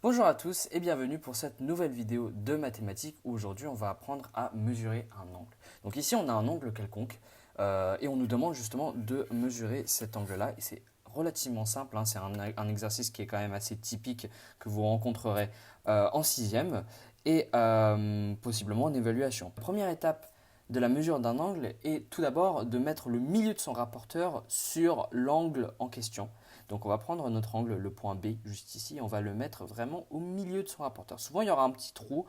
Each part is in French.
Bonjour à tous et bienvenue pour cette nouvelle vidéo de mathématiques où aujourd'hui on va apprendre à mesurer un angle. Donc ici on a un angle quelconque et on nous demande justement de mesurer cet angle-là et c'est relativement simple, hein. C'est un exercice qui est quand même assez typique que vous rencontrerez en sixième et possiblement en évaluation. La première étape de la mesure d'un angle est tout d'abord de mettre le milieu de son rapporteur sur l'angle en question. Donc on va prendre notre angle, le point B juste ici, et on va le mettre vraiment au milieu de son rapporteur. Souvent il y aura un petit trou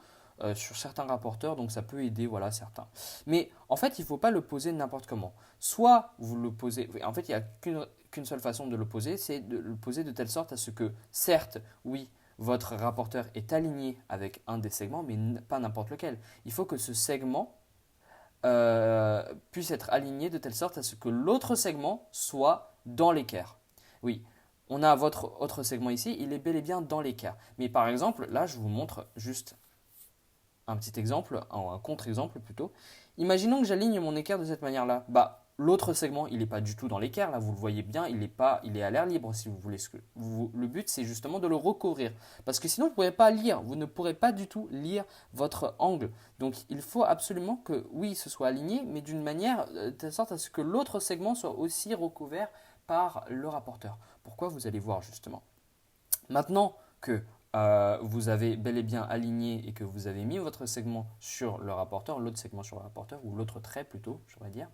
sur certains rapporteurs, donc ça peut aider voilà, certains. Mais en fait il ne faut pas le poser n'importe comment. Soit vous le posez, en fait il n'y a qu'une seule façon de le poser, c'est de le poser de telle sorte à ce que, certes, oui, votre rapporteur est aligné avec un des segments, mais pas n'importe lequel. Il faut que ce segment puisse être aligné de telle sorte à ce que l'autre segment soit dans l'équerre. Oui, on a votre autre segment ici, il est bel et bien dans l'équerre. Mais par exemple, là, je vous montre juste un petit exemple, un contre-exemple plutôt. Imaginons que j'aligne mon équerre de cette manière-là. Bah, l'autre segment, il n'est pas du tout dans l'équerre, là, vous le voyez bien, il est à l'air libre, si vous voulez. Le but, c'est justement de le recouvrir. Parce que sinon, vous ne pourrez pas lire, vous ne pourrez pas du tout lire votre angle. Donc, il faut absolument que, oui, ce soit aligné, mais d'une manière, de telle sorte à ce que l'autre segment soit aussi recouvert par le rapporteur. Pourquoi vous allez voir justement. Maintenant que vous avez bel et bien aligné et que vous avez mis votre segment sur le rapporteur, l'autre segment sur le rapporteur, ou l'autre trait plutôt, je devrais dire,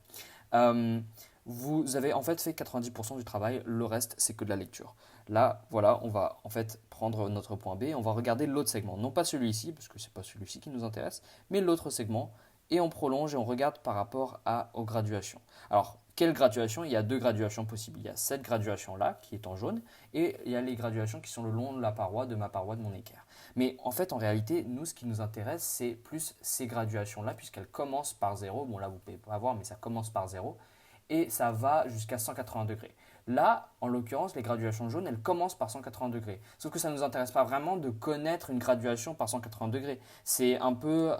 euh, vous avez en fait fait 90% du travail, le reste c'est que de la lecture. Là, voilà, on va en fait prendre notre point B, on va regarder l'autre segment, non pas celui-ci, parce que c'est pas celui-ci qui nous intéresse, mais l'autre segment, et on prolonge et on regarde par rapport aux graduations. Alors, quelle graduation? Il y a deux graduations possibles. Il y a cette graduation-là, qui est en jaune, et il y a les graduations qui sont le long de la paroi, de ma paroi, de mon équerre. Mais en fait, en réalité, nous, ce qui nous intéresse, c'est plus ces graduations-là, puisqu'elles commencent par 0. Bon, là, vous ne pouvez pas voir, mais ça commence par 0. Et ça va jusqu'à 180 degrés. Là, en l'occurrence, les graduations jaunes, elles commencent par 180 degrés. Sauf que ça ne nous intéresse pas vraiment de connaître une graduation par 180 degrés. C'est un peu...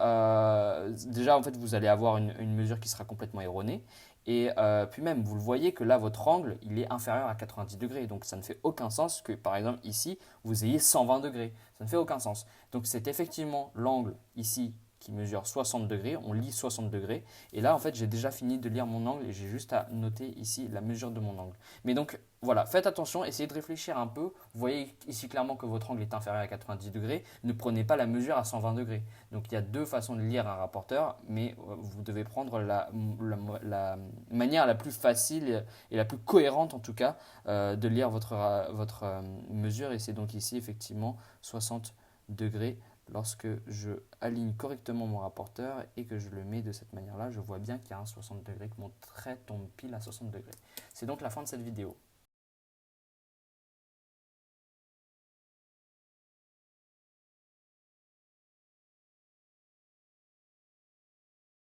déjà, en fait, vous allez avoir une mesure qui sera complètement erronée. Et puis même, vous le voyez que là, votre angle, il est inférieur à 90 degrés. Donc ça ne fait aucun sens que, par exemple, ici, vous ayez 120 degrés. Ça ne fait aucun sens. Donc c'est effectivement l'angle ici qui mesure 60 degrés. On lit 60 degrés. Et là, en fait, j'ai déjà fini de lire mon angle et j'ai juste à noter ici la mesure de mon angle. Mais donc, voilà, faites attention, essayez de réfléchir un peu. Vous voyez ici clairement que votre angle est inférieur à 90 degrés. Ne prenez pas la mesure à 120 degrés. Donc il y a deux façons de lire un rapporteur, mais vous devez prendre la manière la plus facile et la plus cohérente en tout cas de lire votre mesure. Et c'est donc ici effectivement 60 degrés. Lorsque je aligne correctement mon rapporteur et que je le mets de cette manière-là, je vois bien qu'il y a un 60 degrés, que mon trait tombe pile à 60 degrés. C'est donc la fin de cette vidéo.